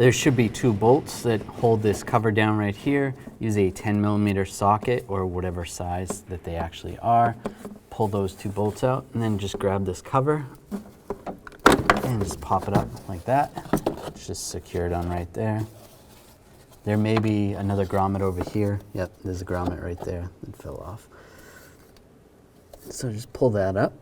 There should be 2 bolts that hold this cover down right here. Use a 10mm socket or whatever size that they actually are. Pull those 2 bolts out and then just grab this cover and just pop it up like that. It's just secured on right there. There may be another grommet over here. Yep, there's a grommet right there that fell off. So just pull that up.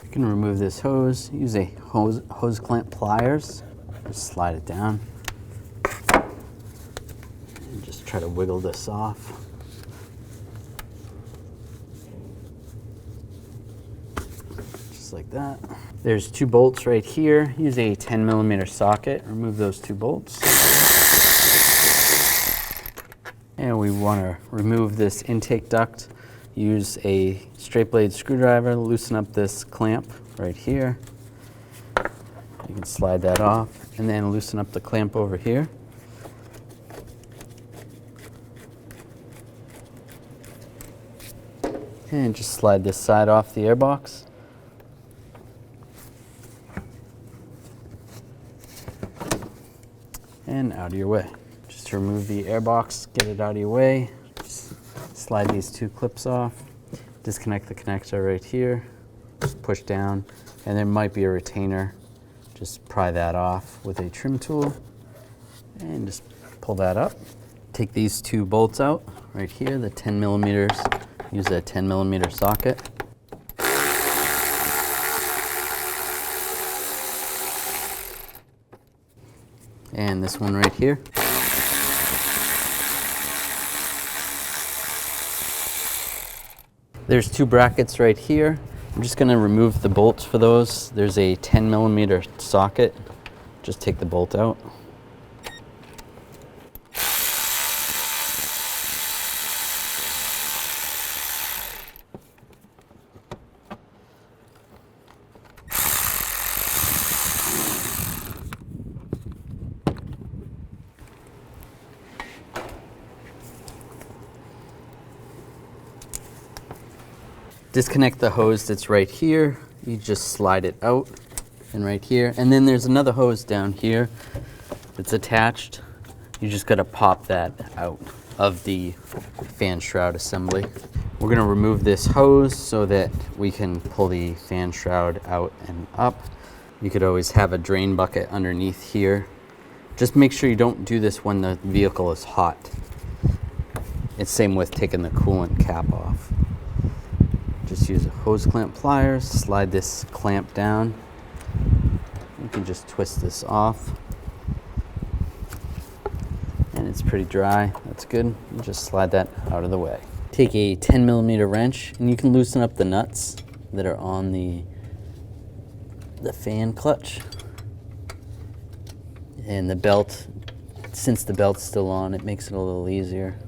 You can remove this hose. Use a hose clamp pliers. Just slide it down. And just try to wiggle this off. Just like that. There's 2 bolts right here. Use a 10mm socket. Remove those 2 bolts. And we want to remove this intake duct. Use a straight blade screwdriver, loosen up this clamp right here. You can slide that off and then loosen up the clamp over here. And just slide this side off the airbox. And out of your way. Just to remove the airbox, get it out of your way. Just slide these 2 clips off. Disconnect the connector right here. Just push down, and there might be a retainer. Just pry that off with a trim tool, and just pull that up. Take these 2 bolts out right here, the 10mm. Use a 10mm socket. And this one right here. There's 2 brackets right here. I'm just going to remove the bolts for those. There's a 10mm socket. Just take the bolt out. Disconnect the hose that's right here. You just slide it out and right here. And then there's another hose down here that's attached. You just gotta pop that out of the fan shroud assembly. We're gonna remove this hose so that we can pull the fan shroud out and up. You could always have a drain bucket underneath here. Just make sure you don't do this when the vehicle is hot. It's same with taking the coolant cap off. Just use a hose clamp pliers, slide this clamp down. You can just twist this off. And it's pretty dry, that's good. You just slide that out of the way. Take a 10mm wrench and you can loosen up the nuts that are on the fan clutch. And the belt, since the belt's still on, it makes it a little easier.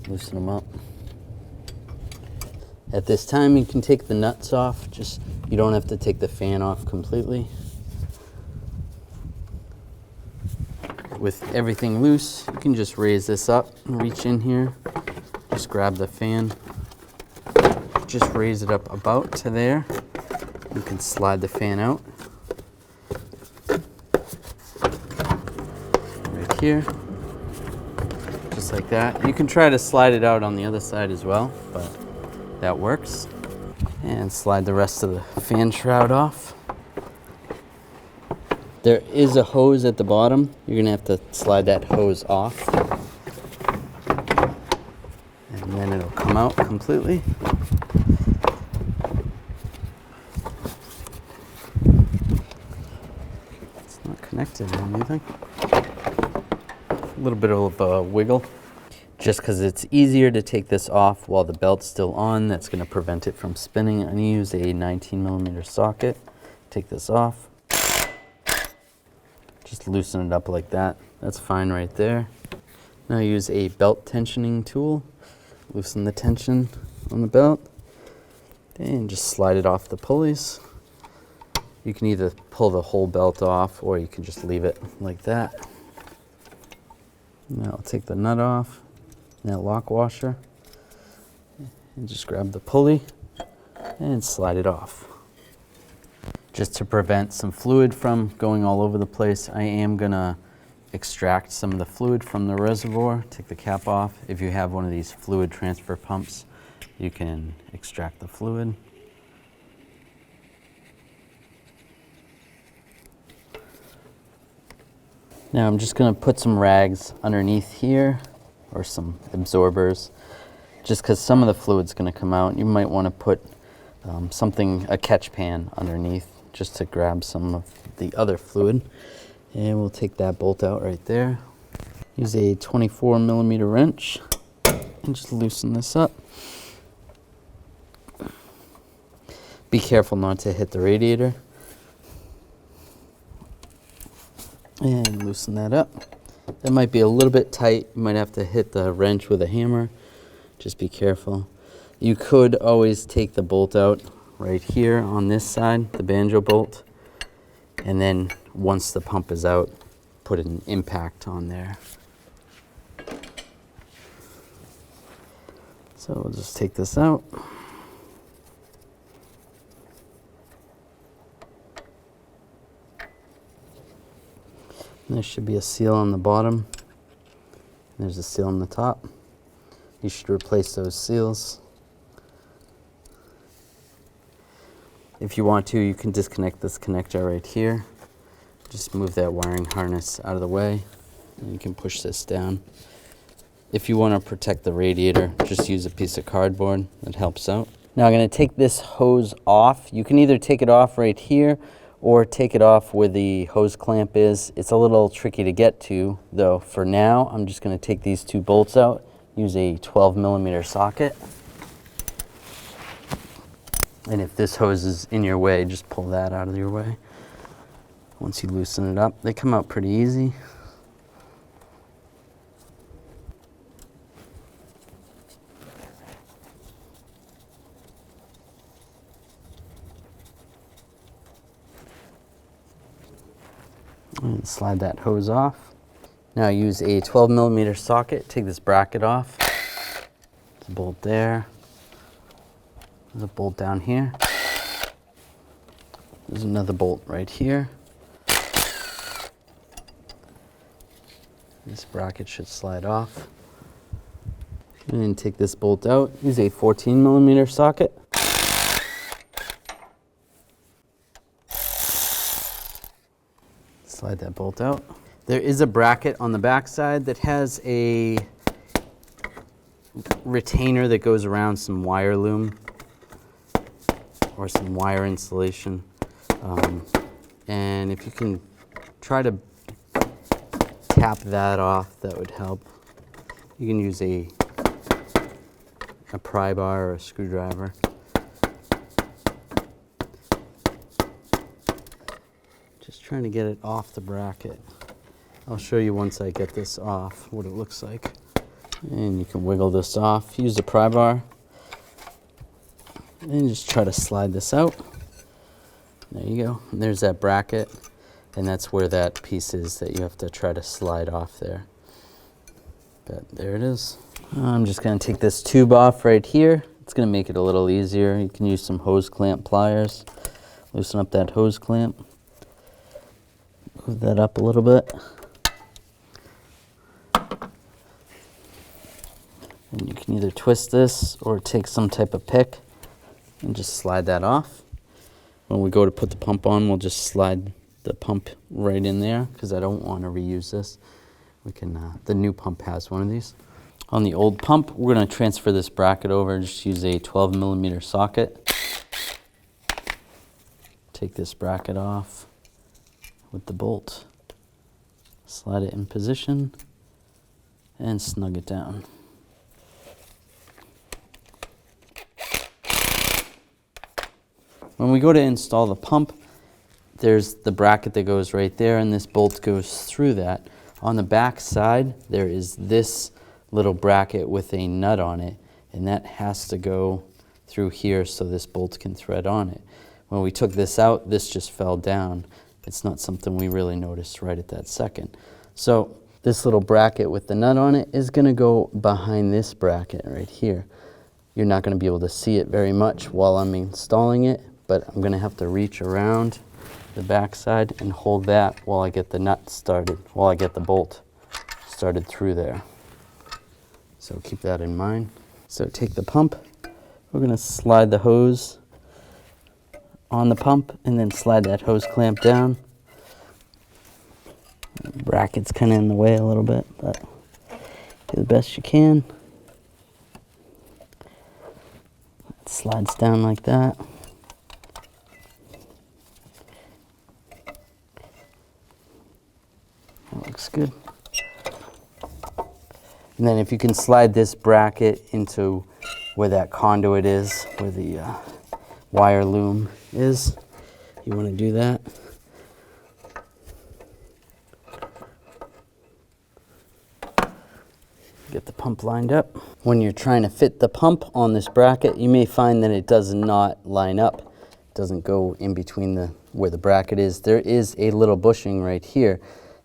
Loosen them up. At this time, you can take the nuts off. You don't have to take the fan off completely. With everything loose, you can just raise this up and reach in here. Just grab the fan. Just raise it up about to there. You can slide the fan out. Right here. Just like that. You can try to slide it out on the other side as well, but that works. And slide the rest of the fan shroud off. There is a hose at the bottom. You're gonna have to slide that hose off. And then it'll come out completely. It's not connected or anything. A little bit of a wiggle. Just because it's easier to take this off while the belt's still on, that's going to prevent it from spinning. I'm going to use a 19mm socket. Take this off. Just loosen it up like that. That's fine right there. Now use a belt tensioning tool. Loosen the tension on the belt. And just slide it off the pulleys. You can either pull the whole belt off or you can just leave it like that. Now I'll take the nut off. That lock washer, and just grab the pulley and slide it off. Just to prevent some fluid from going all over the place, I am gonna extract some of the fluid from the reservoir, take the cap off. If you have one of these fluid transfer pumps, you can extract the fluid. Now I'm just gonna put some rags underneath here, or some absorbers, just because some of the fluid's gonna come out. You might wanna put a catch pan underneath, just to grab some of the other fluid. And we'll take that bolt out right there. Use a 24mm wrench and just loosen this up. Be careful not to hit the radiator. And loosen that up. That might be a little bit tight. You might have to hit the wrench with a hammer. Just be careful. You could always take the bolt out right here on this side, the banjo bolt, and then once the pump is out, put an impact on there. So we'll just take this out. And there should be a seal on the bottom. And there's a seal on the top. You should replace those seals. If you want to, you can disconnect this connector right here. Just move that wiring harness out of the way, and you can push this down. If you want to protect the radiator, just use a piece of cardboard. That helps out. Now I'm going to take this hose off. You can either take it off right here or take it off where the hose clamp is. It's a little tricky to get to, though. For now, I'm just going to take these two bolts out, use a 12mm socket. And if this hose is in your way, just pull that out of your way. Once you loosen it up, they come out pretty easy. And slide that hose off. Now use a 12mm socket, take this bracket off. There's a bolt there. There's a bolt down here. There's another bolt right here. This bracket should slide off. And then take this bolt out. Use a 14mm socket. Slide that bolt out. There is a bracket on the back side that has a retainer that goes around some wire loom or some wire insulation. And if you can try to tap that off, that would help. You can use a pry bar or a screwdriver. Just trying to get it off the bracket. I'll show you once I get this off what it looks like. And you can wiggle this off. Use the pry bar. And just try to slide this out. There you go. And there's that bracket. And that's where that piece is that you have to try to slide off there. But there it is. I'm just going to take this tube off right here. It's going to make it a little easier. You can use some hose clamp pliers. Loosen up that hose clamp. Move that up a little bit. And you can either twist this or take some type of pick and just slide that off. When we go to put the pump on, we'll just slide the pump right in there because I don't want to reuse this. We can. The new pump has one of these. On the old pump, we're going to transfer this bracket over. Just use a 12mm socket. Take this bracket off with the bolt. Slide it in position and snug it down. When we go to install the pump, there's the bracket that goes right there, and this bolt goes through that. On the back side, there is this little bracket with a nut on it, and that has to go through here so this bolt can thread on it. When we took this out, this just fell down. It's not something we really noticed right at that second. So this little bracket with the nut on it is going to go behind this bracket right here. You're not going to be able to see it very much while I'm installing it, but I'm gonna have to reach around the back side and hold that while I get the nut started, while I get the bolt started through there. So keep that in mind. So take the pump, we're gonna slide the hose on the pump and then slide that hose clamp down. The bracket's kind of in the way a little bit, but do the best you can. It slides down like that. That looks good. And then if you can slide this bracket into where that conduit is, where the wire loom is, you want to do that. Get the pump lined up. When you're trying to fit the pump on this bracket, you may find that it does not line up. It doesn't go in between where the bracket is. There is a little bushing right here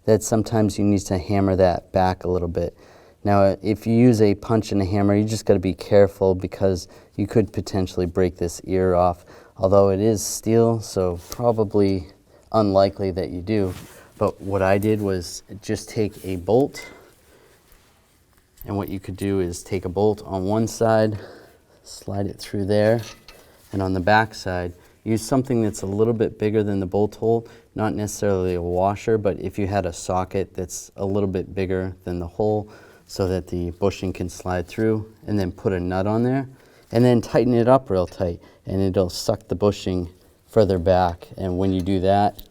that sometimes you need to hammer that back a little bit. Now, if you use a punch and a hammer, you just got to be careful because you could potentially break this ear off. Although it is steel, so probably unlikely that you do. But what I did was just take a bolt. And what you could do is take a bolt on one side, slide it through there, and on the back side, use something that's a little bit bigger than the bolt hole, not necessarily a washer, but if you had a socket that's a little bit bigger than the hole so that the bushing can slide through, and then put a nut on there, and then tighten it up real tight, and it'll suck the bushing further back. And when you do that,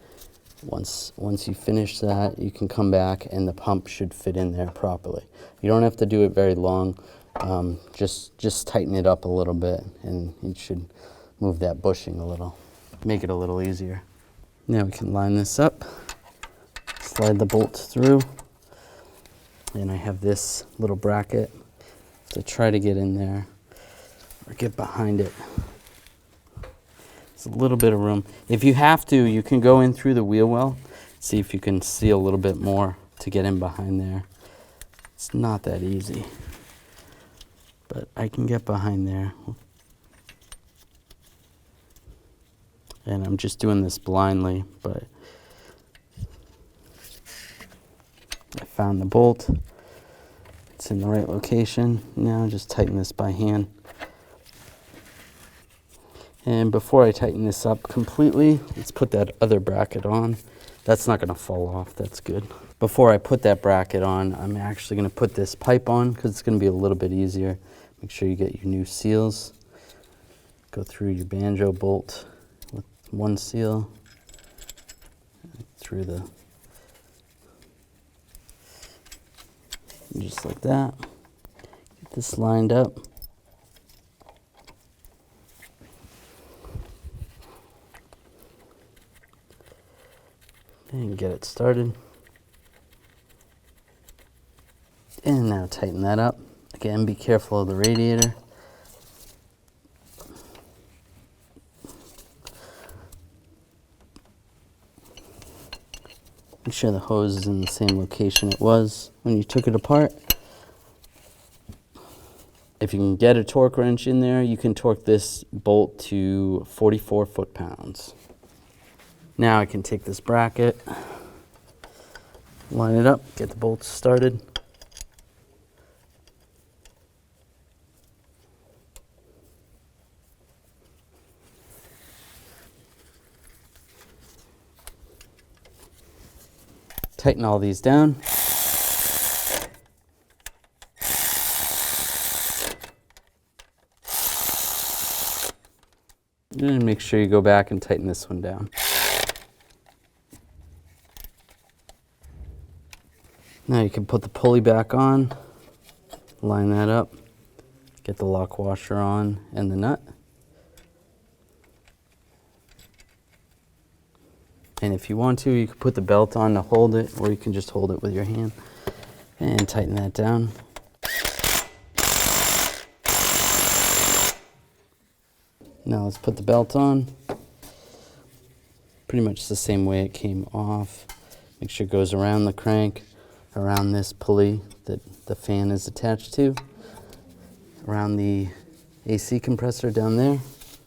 once you finish that, you can come back and the pump should fit in there properly. You don't have to do it very long. Just tighten it up a little bit and it should move that bushing a little, make it a little easier. Now we can line this up, slide the bolt through, and I have this little bracket to try to get in there or get behind it. A little bit of room. If you have to, you can go in through the wheel well, see if you can see a little bit more to get in behind there. It's not that easy, but I can get behind there. And I'm just doing this blindly, but I found the bolt. It's in the right location. Now just tighten this by hand. And before I tighten this up completely, let's put that other bracket on. That's not gonna fall off, that's good. Before I put that bracket on, I'm actually gonna put this pipe on because it's gonna be a little bit easier. Make sure you get your new seals. Go through your banjo bolt with one seal, through just like that. Get this lined up. And get it started. And now tighten that up. Again, be careful of the radiator. Make sure the hose is in the same location it was when you took it apart. If you can get a torque wrench in there, you can torque this bolt to 44 foot-pounds. Now I can take this bracket, line it up, get the bolts started. Tighten all these down. And make sure you go back and tighten this one down. Now you can put the pulley back on, line that up, get the lock washer on and the nut. And if you want to, you can put the belt on to hold it, or you can just hold it with your hand and tighten that down. Now let's put the belt on. Pretty much the same way it came off. Make sure it goes around the crank, around this pulley that the fan is attached to, around the AC compressor down there,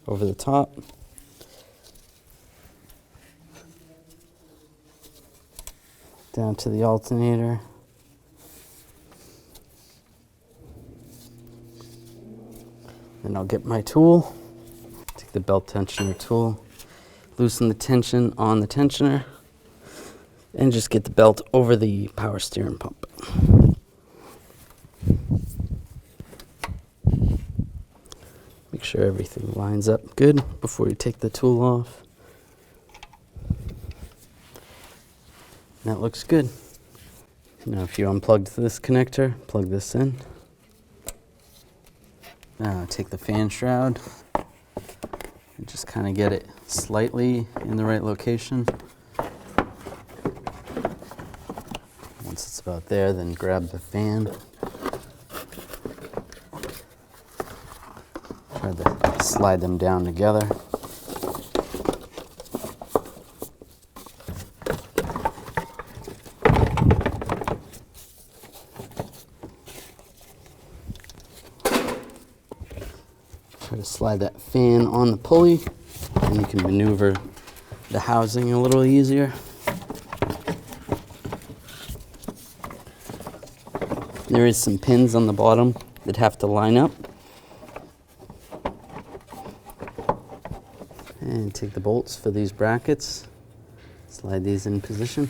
over the top. down to the alternator. Then I'll get my tool, take the belt tensioner tool, loosen the tension on the tensioner, and just get the belt over the power steering pump. Make sure everything lines up good before you take the tool off. That looks good. Now if you unplug this connector, plug this in. Now take the fan shroud and just kind of get it slightly in the right location. Once it's about there, then grab the fan. Try to slide them down together. Try to slide that fan on the pulley, and you can maneuver the housing a little easier. There is some pins on the bottom that have to line up. And take the bolts for these brackets, slide these in position.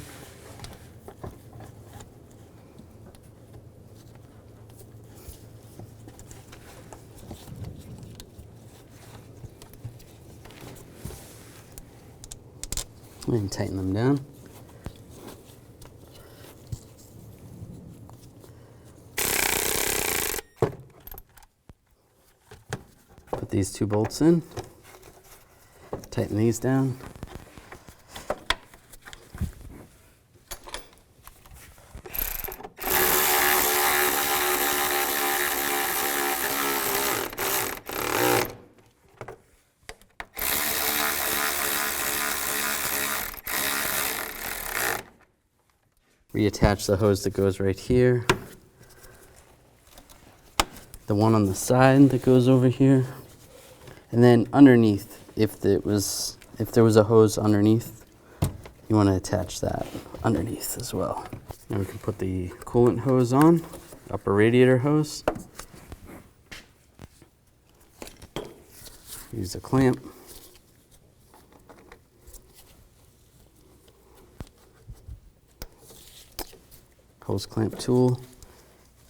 And tighten them down. Put these two bolts in. Tighten these down. Reattach the hose that goes right here. The one on the side that goes over here. And then underneath, if there was a hose underneath, you want to attach that underneath as well. Now we can put the coolant hose on, upper radiator hose. Use a clamp. Hose clamp tool.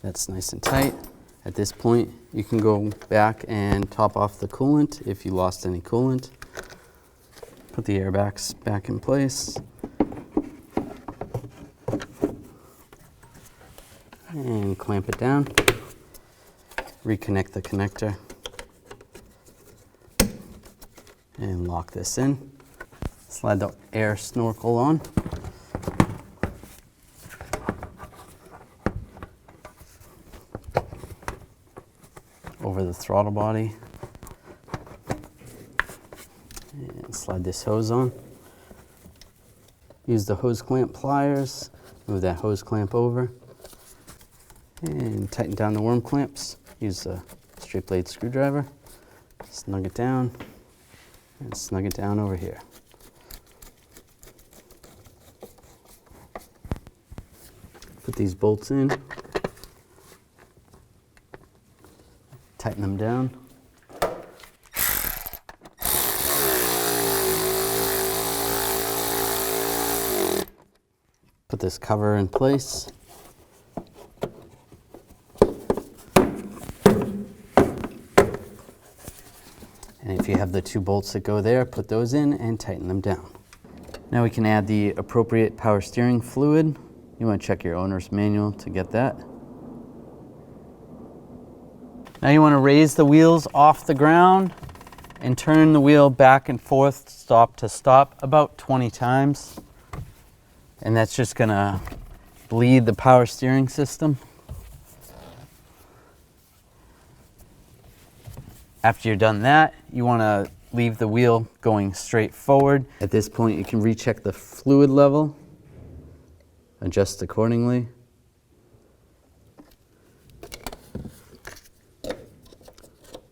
That's nice and tight. At this point, you can go back and top off the coolant if you lost any coolant. Put the airbags back in place. And clamp it down. Reconnect the connector. And lock this in. Slide the air snorkel on. Over the throttle body. And slide this hose on. Use the hose clamp pliers. Move that hose clamp over. And tighten down the worm clamps. Use a straight blade screwdriver. Snug it down. And snug it down over here. Put these bolts in. Tighten them down. Put this cover in place. And if you have the two bolts that go there, put those in and tighten them down. Now we can add the appropriate power steering fluid. You want to check your owner's manual to get that. Now you want to raise the wheels off the ground and turn the wheel back and forth, stop to stop, about 20 times. And that's just going to bleed the power steering system. After you're done that, you want to leave the wheel going straight forward. At this point, you can recheck the fluid level, adjust accordingly.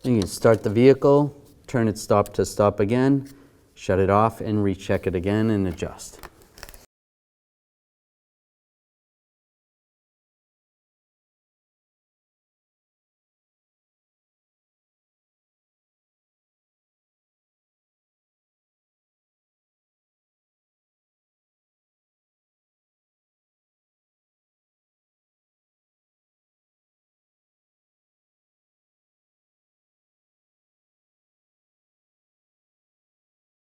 You can start the vehicle, turn it stop to stop again, shut it off, and recheck it again and adjust.